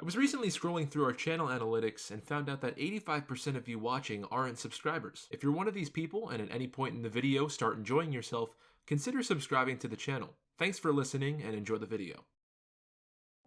was recently scrolling through our channel analytics and found out that 85% of you watching aren't subscribers. If you're one of these people and at any point in the video start enjoying yourself, consider subscribing to the channel. Thanks for listening and enjoy the video.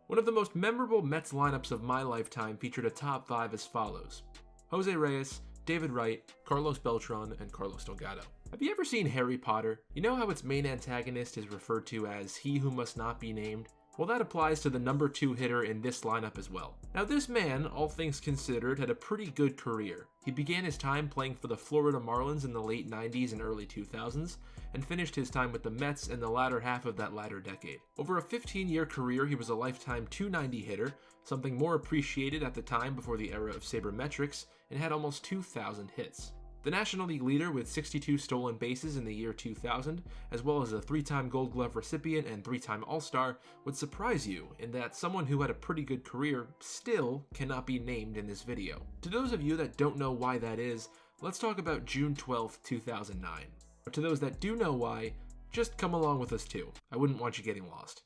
One of the most memorable Mets lineups of my lifetime featured a top 5 as follows: Jose Reyes, David Wright, Carlos Beltran, and Carlos Delgado. Have you ever seen Harry Potter? You know how its main antagonist is referred to as he who must not be named? Well, that applies to the number 2 hitter in this lineup as well. Now, this man, all things considered, had a pretty good career. He began his time playing for the Florida Marlins in the late 90s and early 2000s, and finished his time with the Mets in the latter half of that latter decade. Over a 15-year career, he was a lifetime .290 hitter, something more appreciated at the time before the era of sabermetrics, and had almost 2,000 hits. The National League leader with 62 stolen bases in the year 2000, as well as a 3-time Gold Glove recipient and 3-time All-Star, would surprise you in that someone who had a pretty good career still cannot be named in this video. To those of you that don't know why that is, let's talk about June 12th, 2009. To those that do know why, just come along with us too. I wouldn't want you getting lost.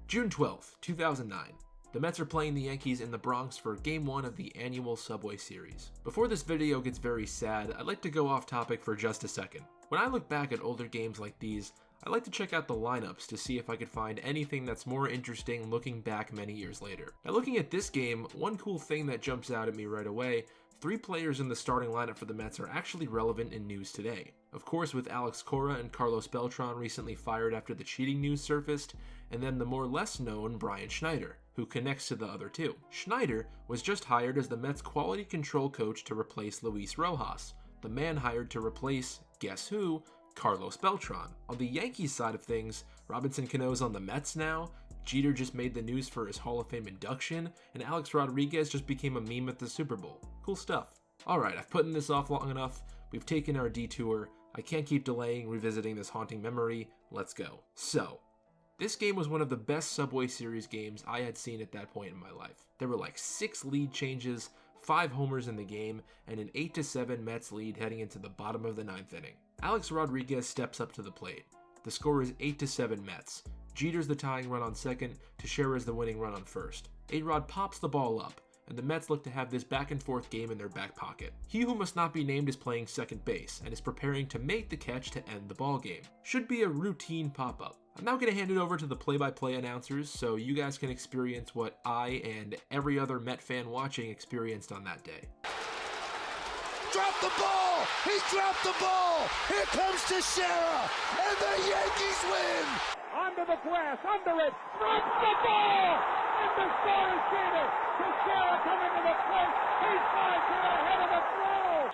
June 12th, 2009. The Mets are playing the Yankees in the Bronx for Game 1 of the annual Subway Series. Before this video gets very sad, I'd like to go off topic for just a second. When I look back at older games like these, I like to check out the lineups to see if I could find anything that's more interesting looking back many years later. Now, looking at this game, one cool thing that jumps out at me right away: 3 players in the starting lineup for the Mets are actually relevant in news today. Of course, with Alex Cora and Carlos Beltran recently fired after the cheating news surfaced, and then the more less known Brian Schneider, who connects to the other two. Schneider was just hired as the Mets quality control coach to replace Luis Rojas, the man hired to replace, guess who, Carlos Beltran. On the Yankees side of things, Robinson Cano's on the Mets now, Jeter just made the news for his Hall of Fame induction, and Alex Rodriguez just became a meme at the Super Bowl. Cool stuff. Alright, I've put this off long enough, we've taken our detour, I can't keep delaying revisiting this haunting memory, let's go. So, this game was one of the best Subway Series games I had seen at that point in my life. There were like 6 lead changes, 5 homers in the game, and an 8-7 Mets lead heading into the bottom of the 9th inning. Alex Rodriguez steps up to the plate. The score is 8-7 Mets. Jeter's the tying run on second, Teixeira's the winning run on first. A-Rod pops the ball up, and the Mets look to have this back and forth game in their back pocket. He who must not be named is playing second base, and is preparing to make the catch to end the ball game. Should be a routine pop-up. I'm now going to hand it over to the play-by-play announcers so you guys can experience what I and every other Met fan watching experienced on that day. Dropped the ball! He dropped the ball! Here comes Teixeira! And the Yankees win! Under the glass, under it, drops the ball! And the score is Jeter! Teixeira coming to the plate! He flies to the head of the throw!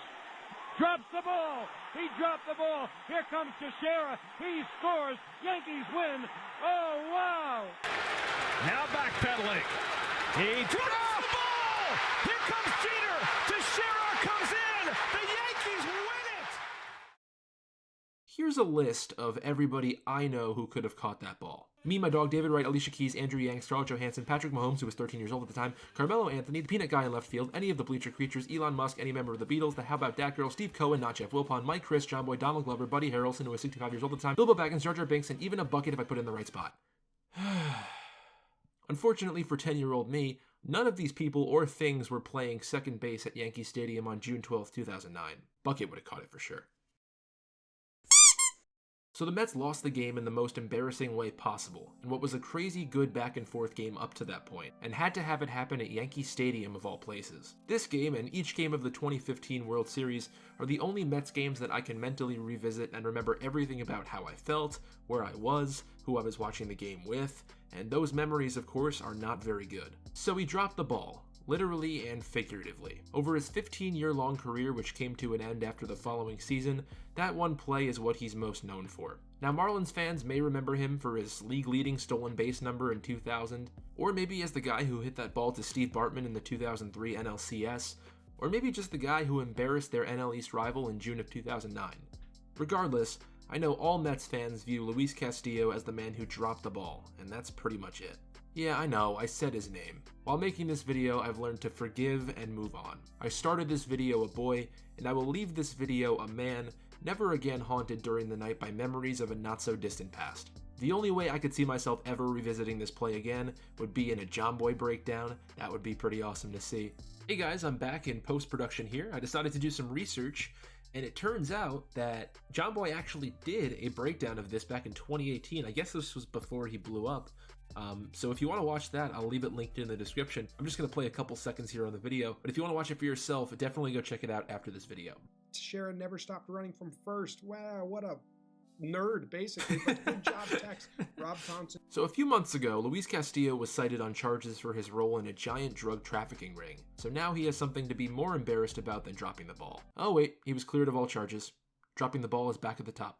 Drops the ball! He dropped the ball! Here comes Teixeira! He scores! Yankees win! Oh, wow! Now backpedaling. He drops the ball! Here comes Jeter! Teixeira comes in! The Yankees win it! Here's a list of everybody I know who could have caught that ball. Me, my dog, David Wright, Alicia Keys, Andrew Yang, Scarlett Johansson, Patrick Mahomes, who was 13 years old at the time, Carmelo Anthony, the Peanut Guy in left field, any of the Bleacher Creatures, Elon Musk, any member of the Beatles, the How About Dat Girl, Steve Cohen, not Jeff Wilpon, Mike Chris, John Boy, Donald Glover, Buddy Harrelson, who was 65 years old at the time, Bilbo Baggins, Jar Jar Binks, and even a bucket if I put it in the right spot. Unfortunately for 10-year-old me, none of these people or things were playing second base at Yankee Stadium on June 12, 2009. Bucket would have caught it for sure. So the Mets lost the game in the most embarrassing way possible, in what was a crazy good back and forth game up to that point, and had to have it happen at Yankee Stadium of all places. This game and each game of the 2015 World Series are the only Mets games that I can mentally revisit and remember everything about how I felt, where I was, who I was watching the game with, and those memories of course are not very good. So he dropped the ball, literally and figuratively. Over his 15-year-long career, which came to an end after the following season, that one play is what he's most known for. Now, Marlins fans may remember him for his league-leading stolen base number in 2000, or maybe as the guy who hit that ball to Steve Bartman in the 2003 NLCS, or maybe just the guy who embarrassed their NL East rival in June of 2009. Regardless, I know all Mets fans view Luis Castillo as the man who dropped the ball, and that's pretty much it. Yeah, I know, I said his name. While making this video, I've learned to forgive and move on. I started this video a boy, and I will leave this video a man, never again haunted during the night by memories of a not-so-distant past. The only way I could see myself ever revisiting this play again would be in a John Boy breakdown. That would be pretty awesome to see. Hey guys, I'm back in post-production here. I decided to do some research, and it turns out that John Boy actually did a breakdown of this back in 2018. I guess this was before he blew up. So if you want to watch that, I'll leave it linked in the description. I'm just going to play a couple seconds here on the video, but if you want to watch it for yourself, definitely go check it out after this video. Shera never stopped running from first. Wow, what a nerd, basically. But good job, Tex. Rob Thompson. So a few months ago, Luis Castillo was cited on charges for his role in a giant drug trafficking ring. So now he has something to be more embarrassed about than dropping the ball. Oh wait, he was cleared of all charges. Dropping the ball is back at the top.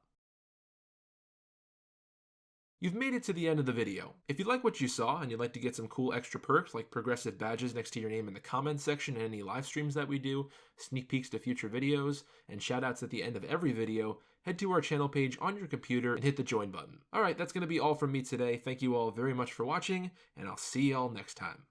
You've made it to the end of the video. If you like what you saw and you'd like to get some cool extra perks like progressive badges next to your name in the comments section and any live streams that we do, sneak peeks to future videos, and shoutouts at the end of every video, head to our channel page on your computer and hit the join button. Alright, that's going to be all from me today. Thank you all very much for watching, and I'll see y'all next time.